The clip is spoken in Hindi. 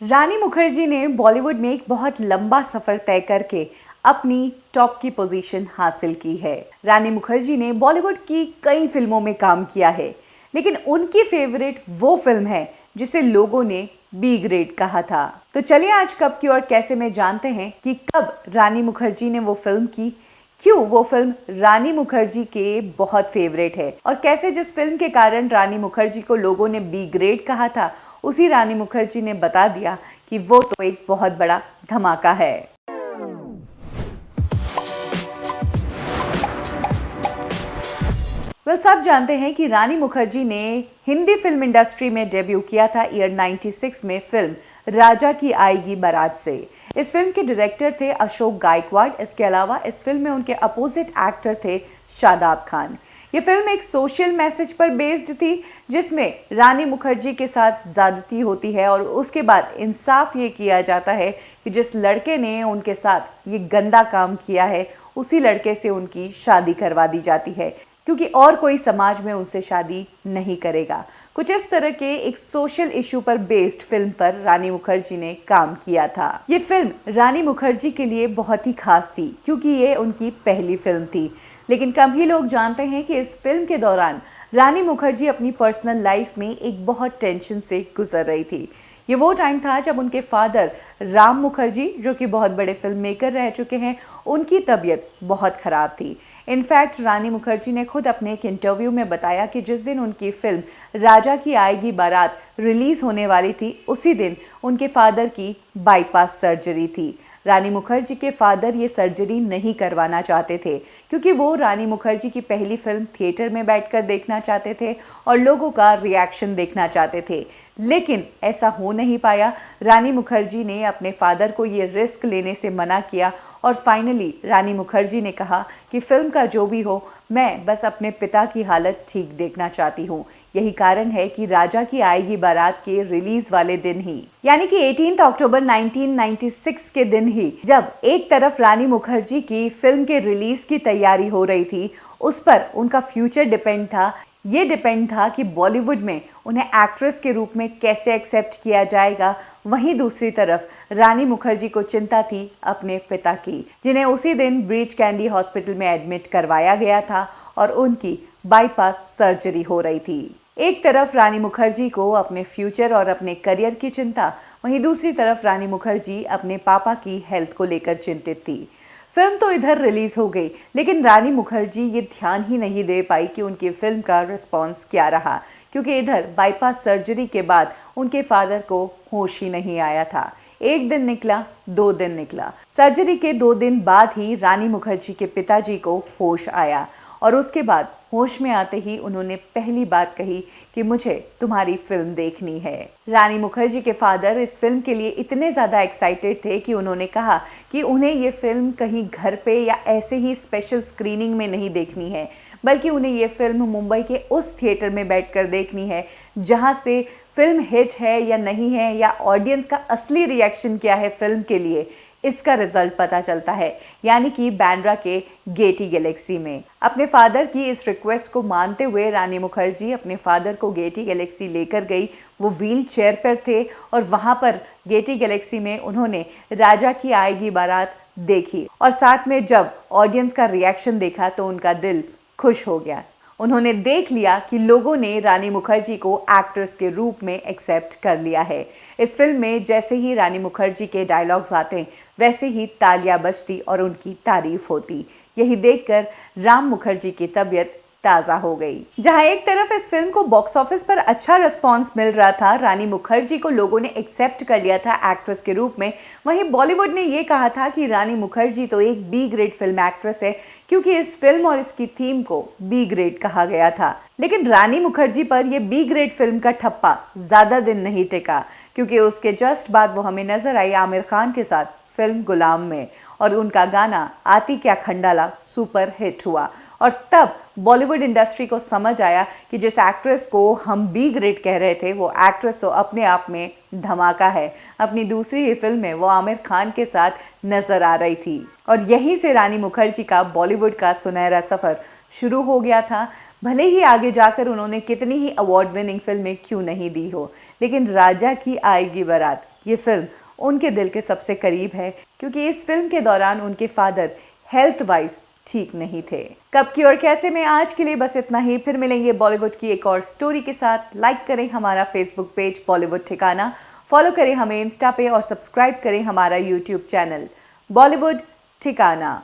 रानी मुखर्जी ने बॉलीवुड में एक बहुत लंबा सफर तय करके अपनी टॉप की पोजीशन हासिल की है। रानी मुखर्जी ने बॉलीवुड की कई फिल्मों में काम किया है, लेकिन उनकी फेवरेट वो फिल्म है जिसे लोगों ने बी ग्रेड कहा था। तो चलिए आज कब की और कैसे में जानते हैं कि कब रानी मुखर्जी ने वो फिल्म की, क्यों वो फिल्म रानी मुखर्जी के बहुत फेवरेट है और कैसे जिस फिल्म के कारण रानी मुखर्जी को लोगों ने बी ग्रेड कहा था, उसी रानी मुखर्जी ने बता दिया कि वो तो एक बहुत बड़ा धमाका है। सब जानते हैं कि रानी मुखर्जी ने हिंदी फिल्म इंडस्ट्री में डेब्यू किया था ईयर 96 में फिल्म राजा की आएगी बारात से। इस फिल्म के डायरेक्टर थे अशोक गायकवाड़। इसके अलावा इस फिल्म में उनके अपोजिट एक्टर थे शादाब खान। ये फिल्म एक सोशल मैसेज पर बेस्ड थी, जिसमें रानी मुखर्जी के साथ ज्यादती होती है और उसके बाद इंसाफ ये किया जाता है कि जिस लड़के ने उनके साथ ये गंदा काम किया है उसी लड़के से उनकी शादी करवा दी जाती है, क्योंकि और कोई समाज में उनसे शादी नहीं करेगा। कुछ इस तरह के एक सोशल इशू पर बेस्ड फिल्म पर रानी मुखर्जी ने काम किया था। ये फिल्म रानी मुखर्जी के लिए बहुत ही खास थी, क्योंकि ये उनकी पहली फिल्म थी। लेकिन कम ही लोग जानते हैं कि इस फिल्म के दौरान रानी मुखर्जी अपनी पर्सनल लाइफ में एक बहुत टेंशन से गुजर रही थी। ये वो टाइम था जब उनके फादर राम मुखर्जी, जो कि बहुत बड़े फिल्म मेकर रह चुके हैं, उनकी तबीयत बहुत खराब थी। इनफैक्ट रानी मुखर्जी ने खुद अपने एक इंटरव्यू में बताया कि जिस दिन उनकी फिल्म राजा की आएगी बारात रिलीज होने वाली थी, उसी दिन उनके फादर की बाईपास सर्जरी थी। रानी मुखर्जी के फादर ये सर्जरी नहीं करवाना चाहते थे, क्योंकि वो रानी मुखर्जी की पहली फिल्म थिएटर में बैठकर देखना चाहते थे और लोगों का रिएक्शन देखना चाहते थे। लेकिन ऐसा हो नहीं पाया। रानी मुखर्जी ने अपने फादर को ये रिस्क लेने से मना किया और फाइनली रानी मुखर्जी ने कहा कि फिल्म का जो भी हो, मैं बस अपने पिता की हालत ठीक देखना चाहती हूँ। यही कारण है कि राजा की आएगी बारात के रिलीज वाले दिन ही, यानी कि 18 अक्टूबर 1996 के दिन ही, जब एक तरफ रानी मुखर्जी की फिल्म के रिलीज की तैयारी हो रही थी, उस पर उनका फ्यूचर डिपेंड था। ये डिपेंड था कि बॉलीवुड में उन्हें एक्ट्रेस के रूप में कैसे एक्सेप्ट किया जाएगा। वहीं दूसरी तरफ रानी मुखर्जी को चिंता थी अपने पिता की, जिन्हें उसी दिन ब्रीच कैंडी हॉस्पिटल में एडमिट करवाया गया था और उनकी बाईपास सर्जरी हो रही थी। एक तरफ रानी मुखर्जी को अपने फ्यूचर और अपने करियर की चिंता, वहीं दूसरी तरफ रानी मुखर्जी अपने पापा की हेल्थ को लेकर चिंतित थी। फिल्म तो इधर रिलीज हो गई, लेकिन रानी मुखर्जी ये ध्यान ही नहीं दे पाई कि उनकी फिल्म का रिस्पॉन्स क्या रहा, क्योंकि इधर बाईपास सर्जरी के बाद उनके फादर को होश ही नहीं आया था। एक दिन निकला, 2 दिन निकला, सर्जरी के 2 दिन बाद ही रानी मुखर्जी के पिताजी को होश आया और उसके बाद होश में आते ही उन्होंने पहली बात कही कि मुझे तुम्हारी फिल्म देखनी है। रानी मुखर्जी के फादर इस फिल्म के लिए इतने ज़्यादा एक्साइटेड थे कि उन्होंने कहा कि उन्हें ये फिल्म कहीं घर पे या ऐसे ही स्पेशल स्क्रीनिंग में नहीं देखनी है, बल्कि उन्हें ये फिल्म मुंबई के उस थिएटर में बैठकर देखनी है जहाँ से फिल्म हिट है या नहीं है, या ऑडियंस का असली रिएक्शन क्या है फिल्म के लिए, इसका रिजल्ट पता चलता है, यानी कि बैंड्रा के गेटी गैलेक्सी में। अपने फादर की इस रिक्वेस्ट को मानते हुए रानी मुखर्जी अपने फादर को गेटी गैलेक्सी लेकर गई। वो व्हील चेयर पर थे और वहां पर गेटी गैलेक्सी में उन्होंने राजा की आएगी बारात देखी और साथ में जब ऑडियंस का रिएक्शन देखा तो उनका दिल खुश हो गया। उन्होंने देख लिया कि लोगों ने रानी मुखर्जी को एक्ट्रेस के रूप में एक्सेप्ट कर लिया है। इस फिल्म में जैसे ही रानी मुखर्जी के डायलॉग्स आते, वैसे ही तालियां बजती और उनकी तारीफ होती। यही देखकर राम मुखर्जी की तबीयत ताज़ा हो गई। जहां एक तरफ इस फिल्म को बॉक्स ऑफिस पर अच्छा रिस्पांस मिल रहा था, रानी मुखर्जी को लोगों ने एक्सेप्ट कर लिया था एक्ट्रेस के रूप में, वहीं बॉलीवुड ने यह कहा था कि रानी मुखर्जी तो एक बी ग्रेड फिल्म एक्ट्रेस है, क्योंकि इस फिल्म और इसकी थीम को बी ग्रेड कहा गया था। लेकिन रानी मुखर्जी पर यह बी ग्रेड फिल्म का ठप्पा ज्यादा दिन नहीं टिका, क्योंकि उसके जस्ट बाद वो हमें नजर आई आमिर खान के साथ फिल्म गुलाम में और उनका गाना आती क्या खंडाला सुपर हिट हुआ। और तब बॉलीवुड इंडस्ट्री को समझ आया कि जिस एक्ट्रेस को हम बी ग्रेड कह रहे थे, वो एक्ट्रेस तो अपने आप में धमाका है। अपनी दूसरी ही फिल्म में वो आमिर खान के साथ नजर आ रही थी और यहीं से रानी मुखर्जी का बॉलीवुड का सुनहरा सफर शुरू हो गया था। भले ही आगे जाकर उन्होंने कितनी ही अवार्ड विनिंग फिल्में क्यों नहीं दी हो, लेकिन राजा की आएगी बारात ये फिल्म उनके दिल के सबसे करीब है क्योंकि इस फिल्म के दौरान उनके फादर हेल्थ वाइज ठीक नहीं थे। कब की और कैसे में आज के लिए बस इतना ही। फिर मिलेंगे बॉलीवुड की एक और स्टोरी के साथ। लाइक करें हमारा फेसबुक पेज बॉलीवुड ठिकाना, फॉलो करें हमें इंस्टा पे और सब्सक्राइब करें हमारा यूट्यूब चैनल बॉलीवुड ठिकाना।